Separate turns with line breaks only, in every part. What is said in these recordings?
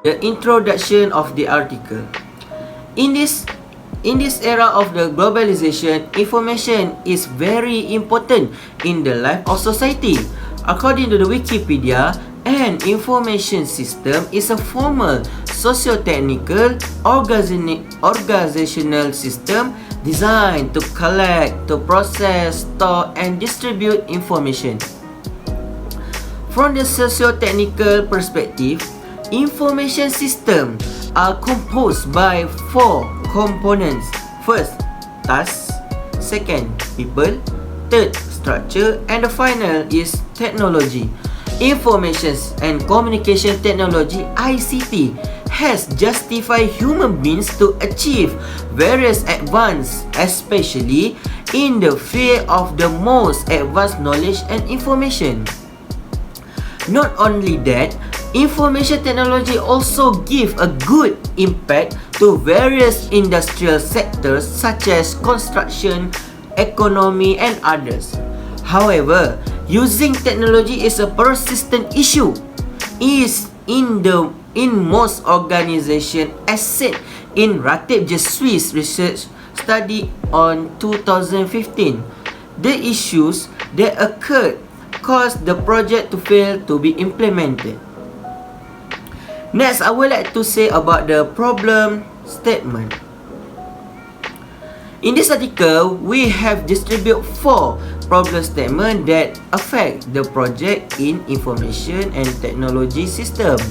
the introduction of the article. In this era of the globalization, information is very important in the life of society. According to the Wikipedia, an information system is a formal socio-technical organizational system designed to collect, to process, store and distribute information. From the socio-technical perspective, information systems are composed by 4 components. First, tasks. Second, people. Third, structure. And the final is technology. Information and Communication Technology (ICT) has justified human beings to achieve various advances, especially in the field of the most advanced knowledge and information. Not only that, information technology also gives a good impact to various industrial sectors such as construction, economy and others. However, using technology is a persistent issue in most organizations, as said in Ratib Jessui's research study on 2015. The issues that occurred caused the project to fail to be implemented. Next, I would like to say about the problem statement. In this article, we have distributed 4 problem statements that affect the project in information and technology system.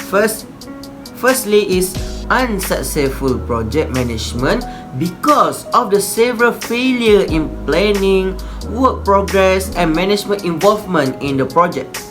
Firstly is unsuccessful project management because of the several failure in planning, work progress and management involvement in the project.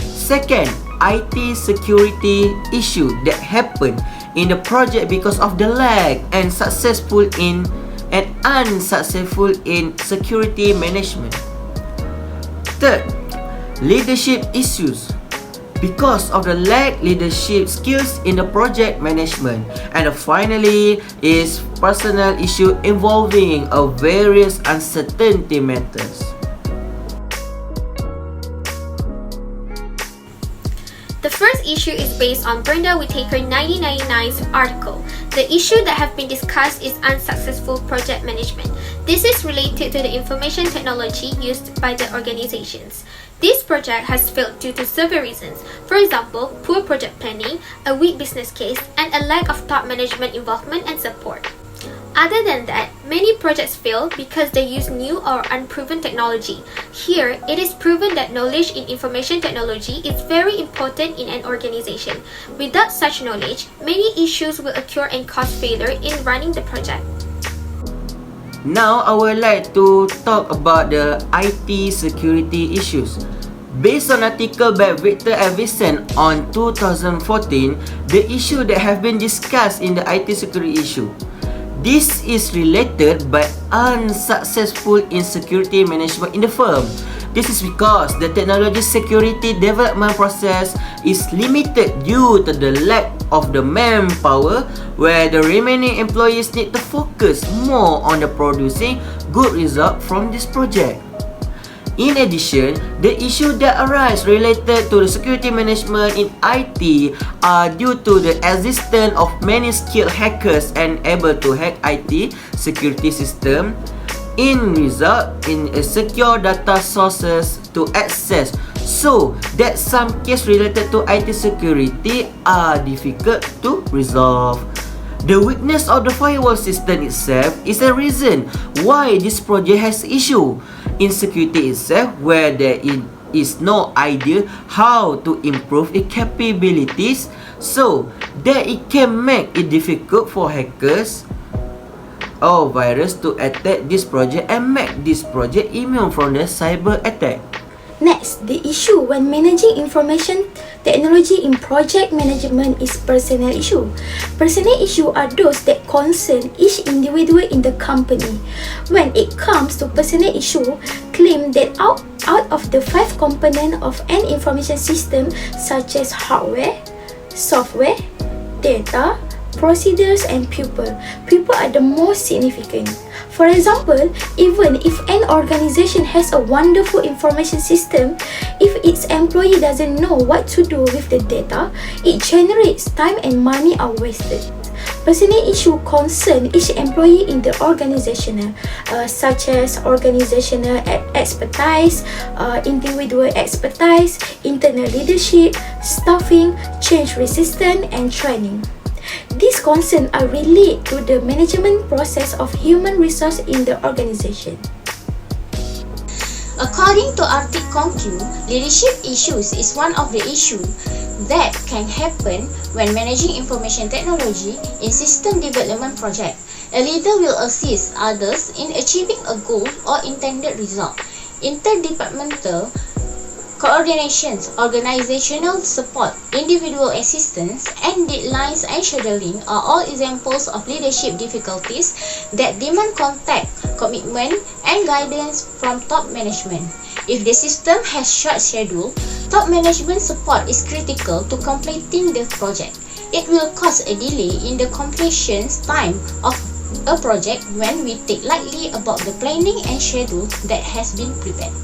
Second, IT security issue that happened in the project because of the lack and unsuccessful in security management. Third, leadership issues because of the lack leadership skills in the project management. And finally is personal issue involving various uncertainty matters.
The first issue is based on Brenda Whitaker 1999's article. The issue that have been discussed is unsuccessful project management. This is related to the information technology used by the organizations. This project has failed due to several reasons. For example, poor project planning, a weak business case, and a lack of top management involvement and support. Other than that, many projects fail because they use new or unproven technology. Here, it is proven that knowledge in information technology is very important in an organization. Without such knowledge, many issues will occur and cause failure in running the project.
Now, I would like to talk about the IT security issues. Based on article by Victor Avison on 2014, the issue that have been discussed in the IT security issue. This is related by unsuccessful in security management in the firm. This is because the technology security development process is limited due to the lack of the manpower, where the remaining employees need to focus more on the producing good result from this project. In addition, the issues that arise related to the security management in IT are due to the existence of many skilled hackers and able to hack IT security system, in result in a secure data sources to access, so that some cases related to IT security are difficult to resolve. The weakness of the firewall system itself is a reason why this project has issue in security itself, where there is no idea how to improve its capabilities, so that it can make it difficult for hackers or virus to attack this project and make this project immune from the cyber attack.
Next, the issue when managing information technology in project management is personnel issue. Personnel issue are those that concern each individual in the company. When it comes to personnel issue, claim that out of the 5 components of an information system such as hardware, software, data, procedures, and people. People are the most significant. For example, even if an organization has a wonderful information system, if its employee doesn't know what to do with the data, it generates time and money are wasted. Personal issue concern each employee in the organization, such as organizational expertise, individual expertise, internal leadership, staffing, change resistance, and training. These concerns are related to the management process of human resource in the organization.
According to Arctic Conq, leadership issues is one of the issues that can happen when managing information technology in system development project. A leader will assist others in achieving a goal or intended result. Interdepartmental coordinations, organizational support, individual assistance, and deadlines and scheduling are all examples of leadership difficulties that demand contact, commitment, and guidance from top management. If the system has short schedule, top management support is critical to completing the project. It will cause a delay in the completion time of a project when we take lightly about the planning and schedule that has been prepared.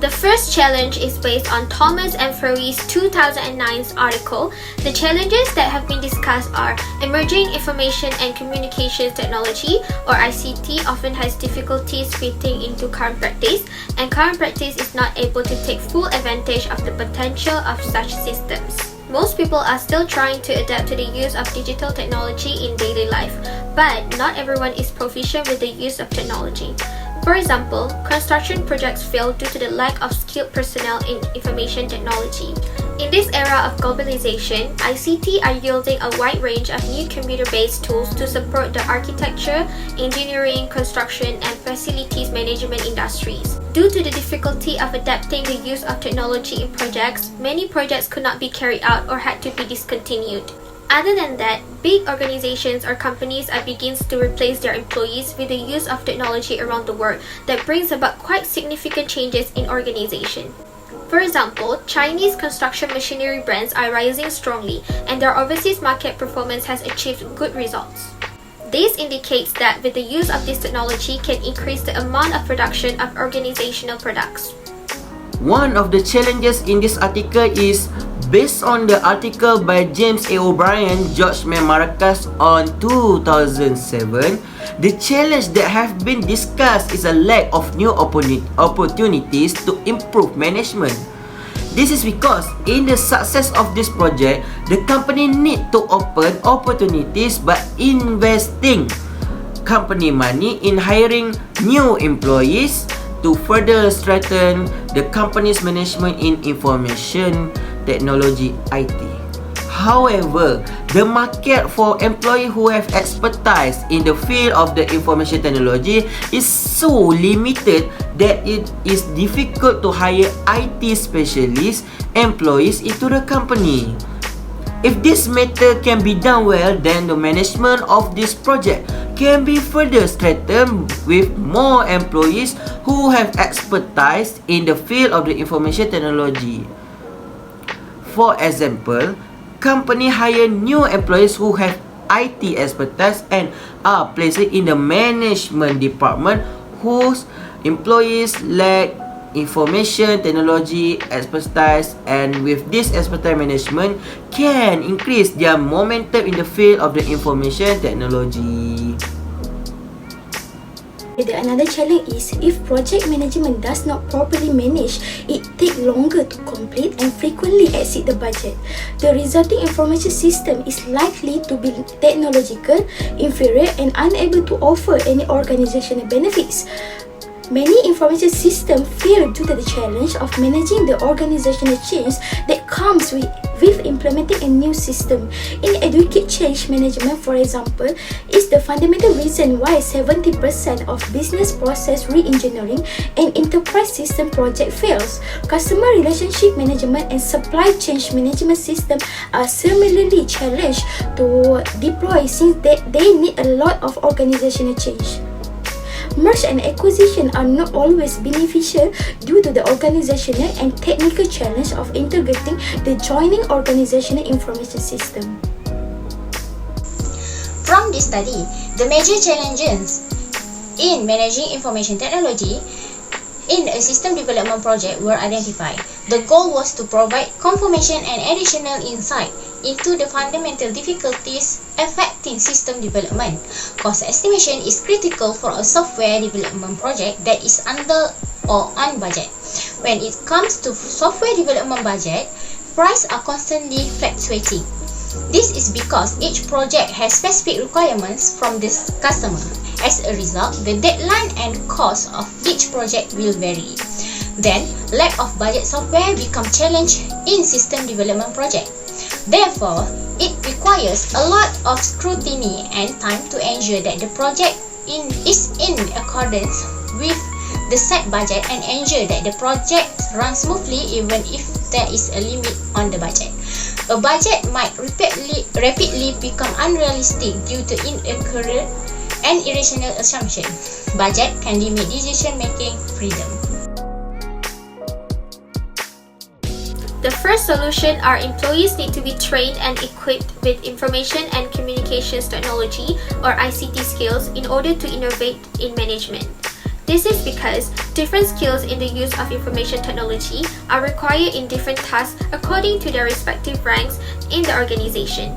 The first challenge is based on Thomas and Furey's 2009 article. The challenges that have been discussed are emerging information and communications technology, or ICT, often has difficulties fitting into current practice, and current practice is not able to take full advantage of the potential of such systems. Most people are still trying to adapt to the use of digital technology in daily life, but not everyone is proficient with the use of technology. For example, construction projects fail due to the lack of skilled personnel in information technology. In this era of globalization, ICT are yielding a wide range of new computer-based tools to support the architecture, engineering, construction, and facilities management industries. Due to the difficulty of adapting the use of technology in projects, many projects could not be carried out or had to be discontinued. Other than that, big organizations or companies are beginning to replace their employees with the use of technology around the world that brings about quite significant changes in organization. For example, Chinese construction machinery brands are rising strongly and their overseas market performance has achieved good results. This indicates that with the use of this technology can increase the amount of production of organizational products.
One of the challenges in this article is based on the article by James A. O'Brien, George Marcus on 2007. The challenge that have been discussed is a lack of new opportunities to improve management. This is because in the success of this project, the company need to open opportunities by investing company money in hiring new employees to further strengthen the company's management in information technology IT. However, the market for employees who have expertise in the field of the information technology is so limited that it is difficult to hire IT specialist employees into the company. If this matter can be done well, then the management of this project can be further strengthened with more employees who have expertise in the field of the information technology. For example, company hire new employees who have IT expertise and are placed in the management department whose employees lack information technology expertise, and with this expertise management can increase their momentum in the field of the information technology.
Another challenge is if project management does not properly manage, it takes longer to complete and frequently exceed the budget. The resulting information system is likely to be technological, inferior, and unable to offer any organizational benefits. Many information systems fail due to the challenge of managing the organizational change that comes with implementing a new system. Inadequate change management, for example, is the fundamental reason why 70% of business process re-engineering and enterprise system project fails. Customer relationship management and supply chain management system are similarly challenged to deploy since they need a lot of organizational change. Merge and acquisition are not always beneficial due to the organizational and technical challenge of integrating the joining organizational information system.
From this study, the major challenges in managing information technology in a system development project were identified. The goal was to provide confirmation and additional insight into the fundamental difficulties affecting system development. Cost estimation is critical for a software development project that is under or on budget. When it comes to software development budget, prices are constantly fluctuating. This is because each project has specific requirements from the customer. As a result, the deadline and cost of each project will vary. Then, lack of budget software becomes challenge in system development project. Therefore, it requires a lot of scrutiny and time to ensure that the project is in accordance with the set budget and ensure that the project runs smoothly even if there is a limit on the budget. A budget might rapidly become unrealistic due to inaccurate and irrational assumptions. Budget can limit decision-making freedom.
The first solution are employees need to be trained and equipped with information and communications technology or ICT skills in order to innovate in management. This is because different skills in the use of information technology are required in different tasks according to their respective ranks in the organization.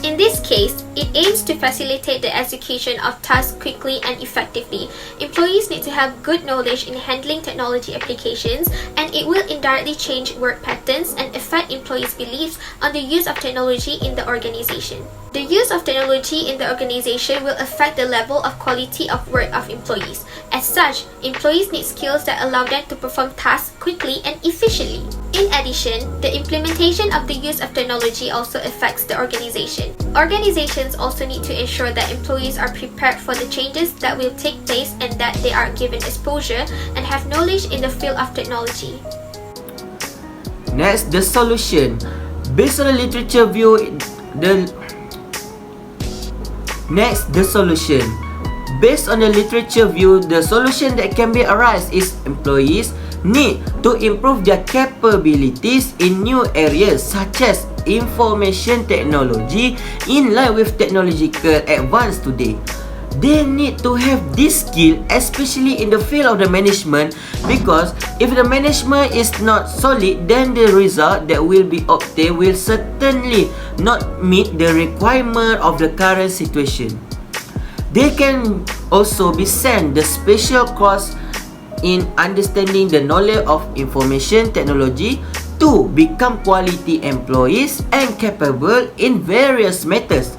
In this case, it aims to facilitate the execution of tasks quickly and effectively. Employees need to have good knowledge in handling technology applications, and it will indirectly change work patterns and affect employees' beliefs on the use of technology in the organization. The use of technology in the organization will affect the level of quality of work of employees. As such, employees need skills that allow them to perform tasks quickly and efficiently. In addition, the implementation of the use of technology also affects the organization. Organizations also need to ensure that employees are prepared for the changes that will take place and that they are given exposure and have knowledge in the field of technology.
Next, the solution. Based on the literature view, the solution that can be arise is employees need to improve their capabilities in new areas such as information technology in line with technological advance today. They need to have this skill, especially in the field of the management, because if the management is not solid, then the result that will be obtained will certainly not meet the requirement of the current situation. They can also be sent the special course in understanding the knowledge of information technology to become quality employees and capable in various matters.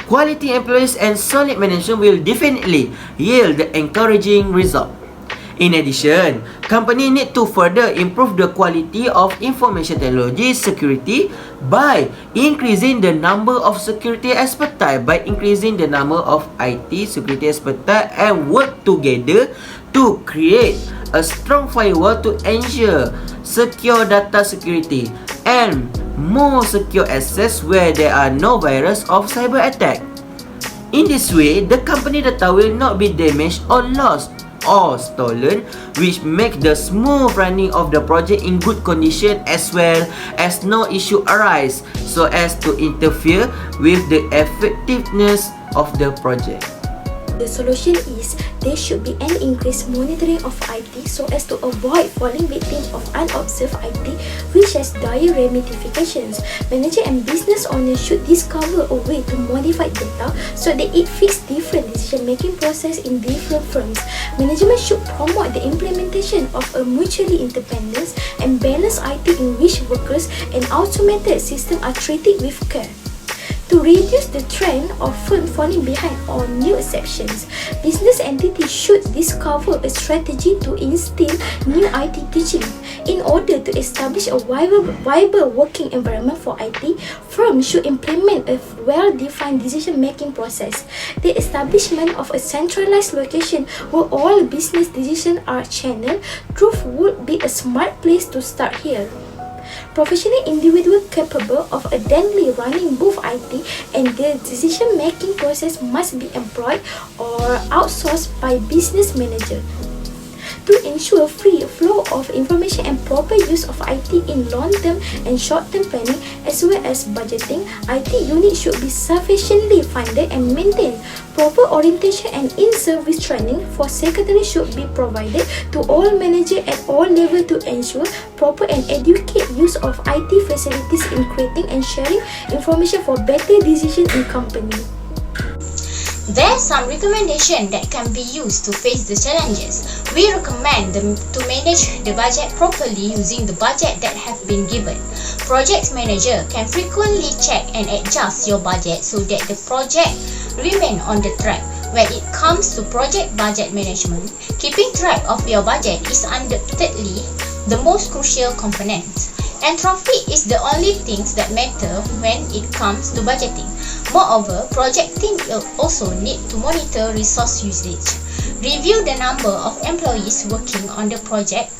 Quality employees and solid management will definitely yield the encouraging result. In addition, companies need to further improve the quality of information technology security by increasing the number of security expertise, IT security expertise, and work together to create a strong firewall to ensure secure data security and more secure access where there are no virus of cyber attack. In this way, the company data will not be damaged or lost or stolen, which make the smooth running of the project in good condition as well as no issue arise so as to interfere with the effectiveness of the project.
The solution is there should be an increased monitoring of IT so as to avoid falling victim of unobserved IT, which has dire ramifications. Manager and business owners should discover a way to modify data so that it fits different decision-making process in different firms. Management should promote the implementation of a mutually independent and balanced IT in which workers and automated systems are treated with care. To reduce the trend of firms falling behind on new exceptions, business entities should discover a strategy to instill new IT teaching. In order to establish a viable working environment for IT, firms should implement a well-defined decision-making process. The establishment of a centralized location where all business decisions are channeled through would be a smart place to start here. professional individual capable of adeptly running both IT and the decision-making process must be employed or outsourced by business manager. To ensure free flow of information and proper use of IT in long-term and short-term planning as well as budgeting, IT units should be sufficiently funded and maintained. Proper orientation and in-service training for secretaries should be provided to all managers at all levels to ensure proper and adequate use of IT facilities in creating and sharing information for better decision in company.
There are some recommendations that can be used to face the challenges. We recommend them to manage the budget properly using the budget that have been given. Project manager can frequently check and adjust your budget so that the project remain on the track. When it comes to project budget management, keeping track of your budget is undoubtedly the most crucial component. Entropy is the only things that matter when it comes to budgeting. Moreover, project team will also need to monitor resource usage. Review the number of employees working on the project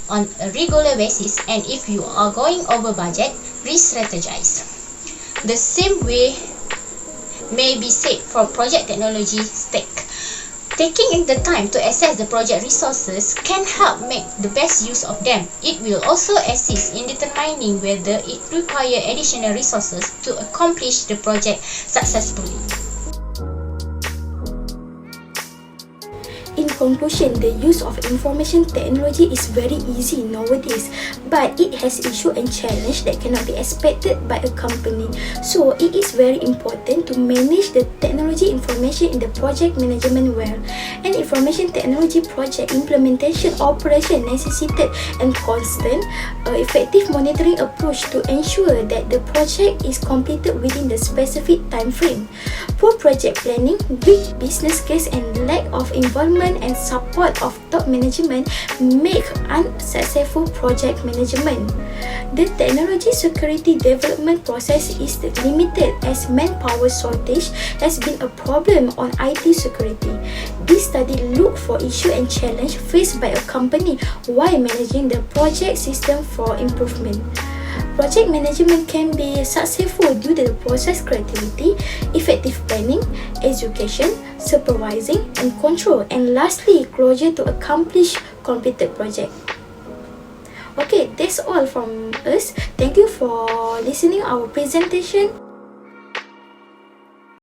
on a regular basis, and if you are going over budget, re-strategize. The same way may be said for project technology stack. Taking the time to assess the project resources can help make the best use of them. It will also assist in determining whether it requires additional resources to accomplish the project successfully.
In conclusion, the use of information technology is very easy nowadays, but it has issues and challenges that cannot be expected by a company. So it is very important to manage the technology information in the project management well. And information technology project implementation operation necessitate and constant effective monitoring approach to ensure that the project is completed within the specific time frame. Poor project planning, weak business case and lack of involvement and support of top management make unsuccessful project management. The technology security development process is limited as manpower shortage has been a problem on IT security. This study looked for issue and challenge faced by a company while managing the project system for improvement. Project management can be successful due to the process creativity, effective planning, education, supervising and control, and lastly, closure to accomplish completed project. Okay, that's all from us. Thank you for listening our presentation.